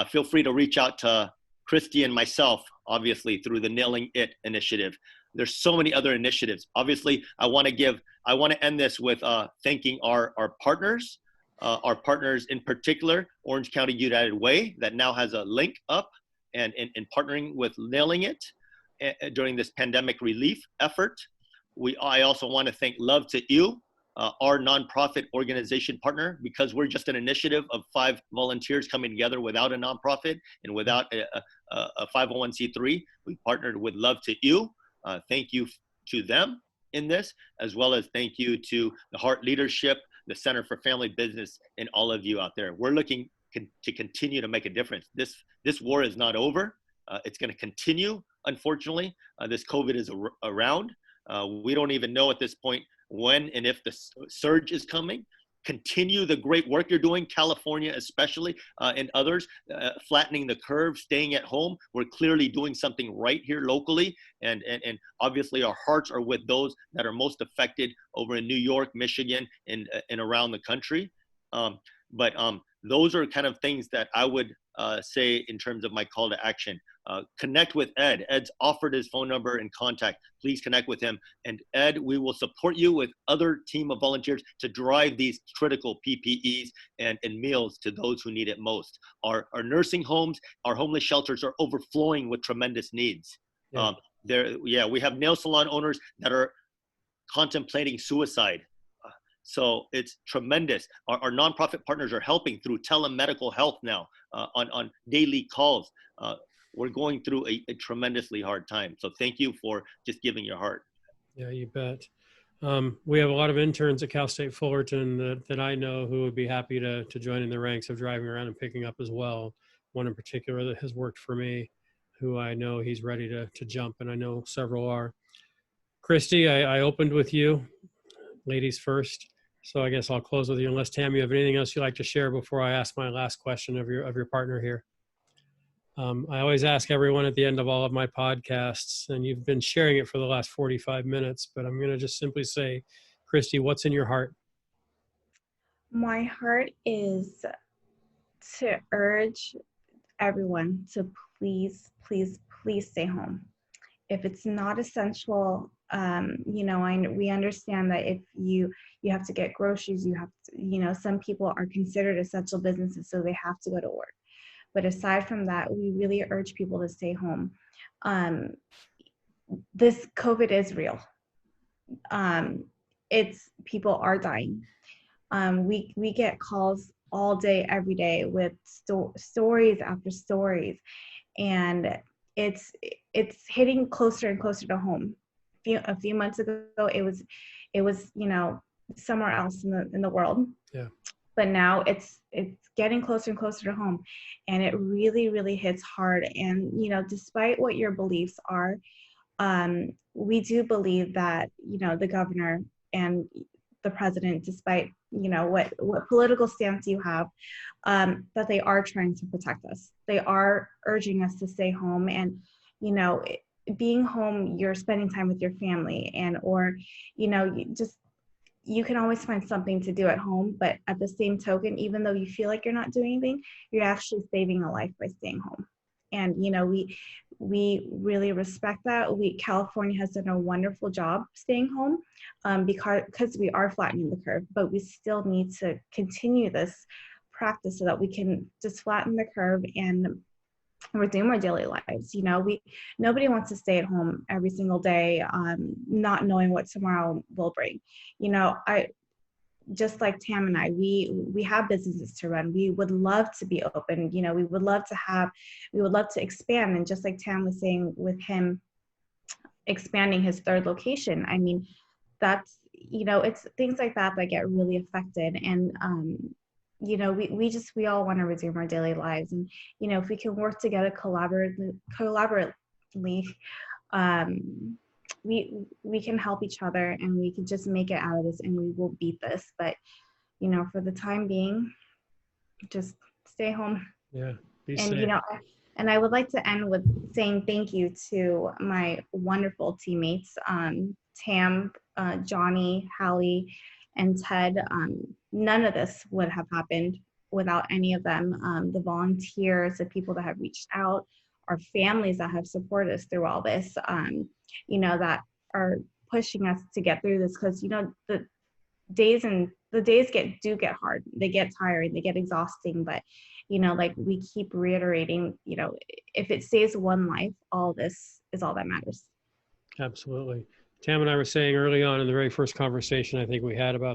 Feel free to reach out to Christie and myself, obviously, through the Nailing It initiative. There's so many other initiatives. Obviously, I want to end this with thanking our partners in particular, Orange County United Way, that now has a link up and partnering with Nailing It during this pandemic relief effort. I also want to thank Love to You, our nonprofit organization partner, because we're just an initiative of 5 volunteers coming together without a nonprofit and without a 501c3. We partnered with Love to You. Thank you to them in this, as well as thank you to the Heart Leadership, the Center for Family Business, and all of you out there. We're looking to continue to make a difference. This war is not over. It's going to continue, unfortunately. This COVID is around. We don't even know at this point when and if the surge is coming. Continue the great work you're doing, California especially, and others, flattening the curve, staying at home. We're clearly doing something right here locally, and obviously our hearts are with those that are most affected over in New York, Michigan, and around the country. But those are kind of things that I would say in terms of my call to action. Connect with Ed. Ed's offered his phone number and contact. Please connect with him. And Ed, we will support you with other team of volunteers to drive these critical PPEs and meals to those who need it most. Our nursing homes, our homeless shelters are overflowing with tremendous needs. Yeah. We have nail salon owners that are contemplating suicide. So it's tremendous. Our nonprofit partners are helping through telemedical health now on daily calls. We're going through a tremendously hard time. So thank you for just giving your heart. Yeah, you bet. We have a lot of interns at Cal State Fullerton that I know who would be happy to join in the ranks of driving around and picking up as well. One in particular that has worked for me, who I know he's ready to jump, and I know several are. Christie, I opened with you, ladies first. So I guess I'll close with you, unless Tam, you have anything else you'd like to share before I ask my last question of your partner here. I always ask everyone at the end of all of my podcasts, and you've been sharing it for the last 45 minutes, but I'm going to just simply say, Christie, what's in your heart? My heart is to urge everyone to please, please, please stay home. If it's not essential, we understand that if you have to get groceries, you have to, some people are considered essential businesses, so they have to go to work. But aside from that, we really urge people to stay home. This COVID is real. People are dying. We get calls all day, every day with stories after stories, and it's hitting closer and closer to home. A few months ago, it was somewhere else in the world. Yeah. But now it's getting closer and closer to home, and it really, really hits hard. And despite what your beliefs are, we do believe that the governor and the president, despite, you know, what political stance you have, that they are trying to protect us. They are urging us to stay home. And, you know, being home, you're spending time with your family, and, or, you know, you can always find something to do at home. But at the same token, even though you feel like you're not doing anything, you're actually saving a life by staying home. And, you know, we really respect that. California has done a wonderful job staying home, because we are flattening the curve, but we still need to continue this practice so that we can just flatten the curve and resume our daily lives. You know, nobody wants to stay at home every single day, not knowing what tomorrow will bring. You know, just like Tam and I, we have businesses to run. We would love to be open. You know, we would love to expand. And just like Tam was saying, with him expanding his third location, I mean, that's, you know, it's things like that that get really affected. And, you know, we all want to resume our daily lives. And, you know, if we can work together collaboratively, we can help each other, and we can just make it out of this, and we will beat this. But, you know, for the time being, just stay home. Yeah, be and safe. You know, and I would like to end with saying thank you to my wonderful teammates, Tam, Johnny, Hallie, and Ted. None of this would have happened without any of them. The volunteers, the people that have reached out, our families that have supported us through all this, you know, that are pushing us to get through this. Because, you know, the days get hard. They get tiring, they get exhausting. But, you know, like we keep reiterating, you know, if it saves one life, all this is all that matters. Absolutely. Tam and I were saying early on in the very first conversation I think we had about